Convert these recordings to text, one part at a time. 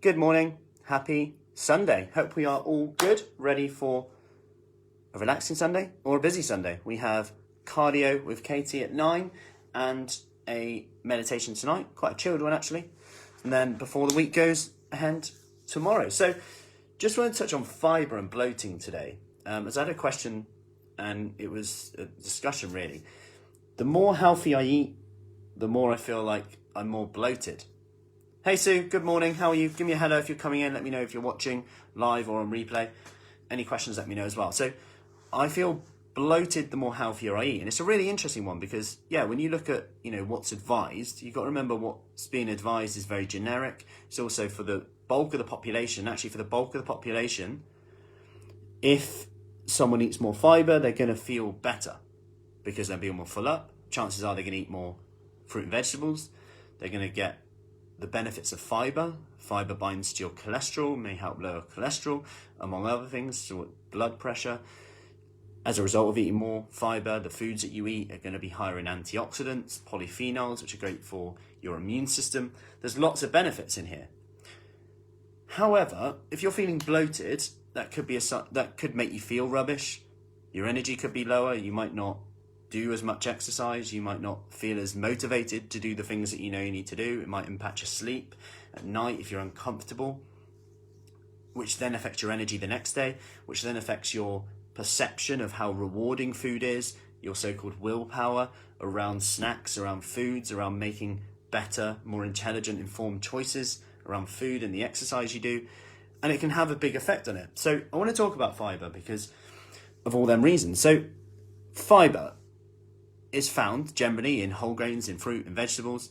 Good morning, happy Sunday. Hope we are all good, ready for a relaxing Sunday or a busy Sunday. We have cardio with Katie at 9 and a meditation tonight, quite a chilled one actually. And then before the week goes ahead, tomorrow. So just want to touch on fibre and bloating today. As I had a question and it was a discussion really. The more healthy I eat, the more I feel like I'm more bloated. Hey Sue, good morning, how are you? Give me a hello if you're coming in, let me know if you're watching live or on replay. Any questions, let me know as well. So I feel bloated the more healthier I eat. And it's a really interesting one because, yeah, when you look at, what's advised, you've got to remember what's being advised is very generic. It's also for the bulk of the population. Actually, for the bulk of the population, if someone eats more fibre, they're going to feel better because they'll be more full up. Chances are they're going to eat more fruit and vegetables. They're going to get the benefits of fibre. Fibre binds to your cholesterol, may help lower cholesterol, among other things, so blood pressure. As a result of eating more fibre, the foods that you eat are going to be higher in antioxidants, polyphenols, which are great for your immune system. There's lots of benefits in here. However, if you're feeling bloated, that could make you feel rubbish. Your energy could be lower. You might not do as much exercise. You might not feel as motivated to do the things that you need to do. It might impact your sleep at night if you're uncomfortable, which then affects your energy the next day, which then affects your perception of how rewarding food is, your so-called willpower around snacks, around foods, around making better, more intelligent, informed choices around food and the exercise you do. And it can have a big effect on it. So I want to talk about fibre because of all them reasons. So fibre is found generally in whole grains, in fruit and vegetables.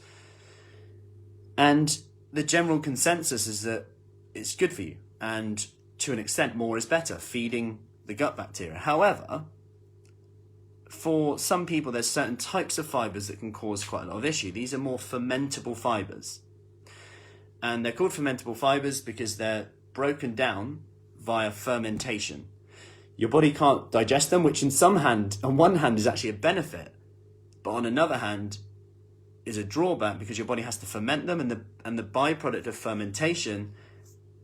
And the general consensus is that it's good for you. And to an extent, more is better, feeding the gut bacteria. However, for some people, there's certain types of fibres that can cause quite a lot of issue. These are more fermentable fibres. And they're called fermentable fibres because they're broken down via fermentation. Your body can't digest them, which on one hand is actually a benefit, but on another hand is a drawback because your body has to ferment them, and the byproduct of fermentation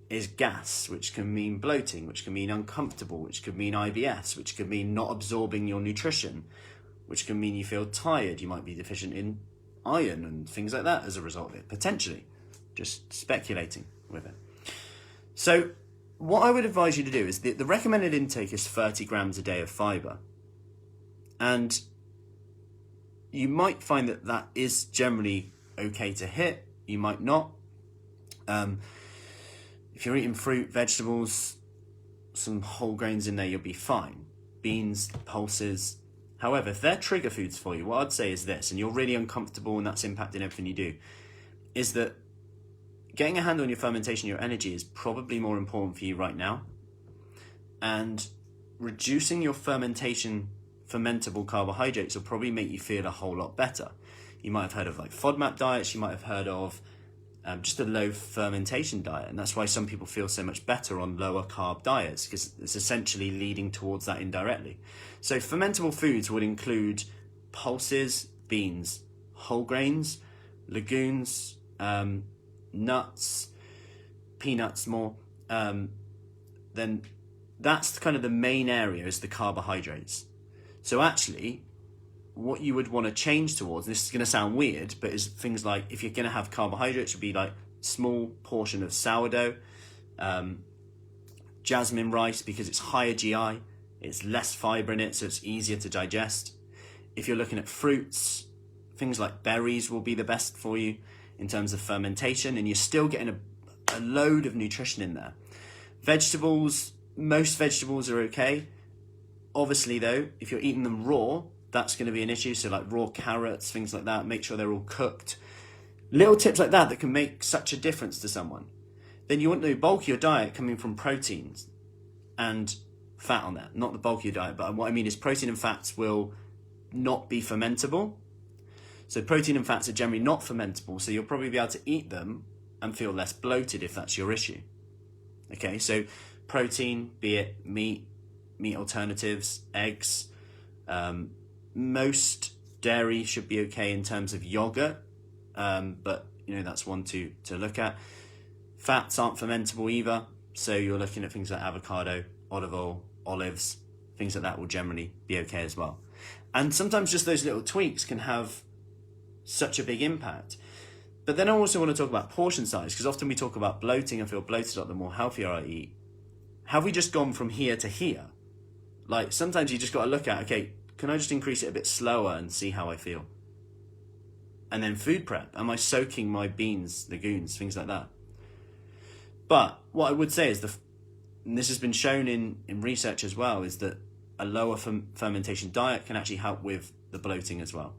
is gas, which can mean bloating, which can mean uncomfortable, which could mean IBS, which could mean not absorbing your nutrition, which can mean you feel tired. You might be deficient in iron and things like that as a result of it, potentially. Just speculating with it. So what I would advise you to do is the recommended intake is 30 grams a day of fibre. And you might find that is generally okay to hit. You might not. If you're eating fruit, vegetables, some whole grains in there, you'll be fine. Beans, pulses. However, if they're trigger foods for you, what I'd say is this, and you're really uncomfortable and that's impacting everything you do, is that getting a handle on your fermentation, your energy is probably more important for you right now. And reducing your fermentable carbohydrates will probably make you feel a whole lot better. You might have heard of like FODMAP diets. You might have heard of just a low fermentation diet. And that's why some people feel so much better on lower carb diets, because it's essentially leading towards that indirectly. So fermentable foods would include pulses, beans, whole grains, legumes, nuts, peanuts more. Then that's kind of the main area, is the carbohydrates. So actually, what you would want to change towards, and this is going to sound weird, but is things like, if you're going to have carbohydrates, would be like small portion of sourdough, jasmine rice, because it's higher GI, it's less fibre in it, so it's easier to digest. If you're looking at fruits, things like berries will be the best for you in terms of fermentation, and you're still getting a load of nutrition in there. Vegetables, most vegetables are okay. Obviously though, if you're eating them raw, that's going to be an issue. So like raw carrots, things like that, make sure they're all cooked. Little tips like that can make such a difference to someone. Then you want the bulk of your diet coming from proteins and fat on that. Not the bulk of your diet, but what I mean is protein and fats will not be fermentable. So protein and fats are generally not fermentable, so you'll probably be able to eat them and feel less bloated if that's your issue. Okay, so protein, be it meat alternatives, eggs, most dairy should be okay in terms of yogurt, but that's one to look at. Fats aren't fermentable either, so you're looking at things like avocado, olive oil, olives, things like that will generally be okay as well. And sometimes just those little tweaks can have such a big impact. But then I also want to talk about portion size, because often we talk about bloating and feel bloated the more healthier I eat. Have we just gone from here to here? Like, sometimes you just got to look at, okay, can I just increase it a bit slower and see how I feel? And then food prep. Am I soaking my beans, legumes, things like that? But what I would say is, and this has been shown in research as well, is that a lower fermentation diet can actually help with the bloating as well.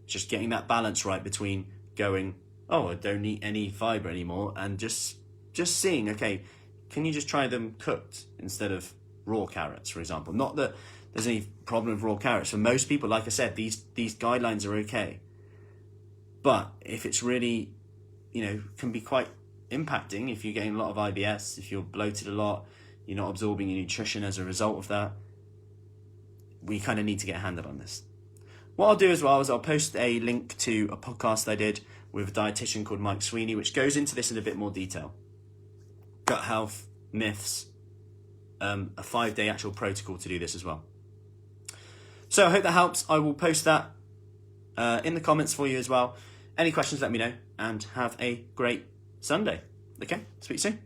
Just getting that balance right between going, oh, I don't eat any fibre anymore, and just seeing, okay, can you just try them cooked instead of raw carrots, for example? Not that there's any problem with raw carrots. For most people, like I said, these guidelines are okay. But if it's really, can be quite impacting if you're getting a lot of IBS, if you're bloated a lot, you're not absorbing your nutrition as a result of that, we kind of need to get a handle on this. What I'll do as well is I'll post a link to a podcast I did with a dietitian called Mike Sweeney, which goes into this in a bit more detail. Gut health, myths, a 5-day actual protocol to do this as well. So I hope that helps. I will post that in the comments for you as well. Any questions, let me know, and have a great Sunday. Okay, speak soon.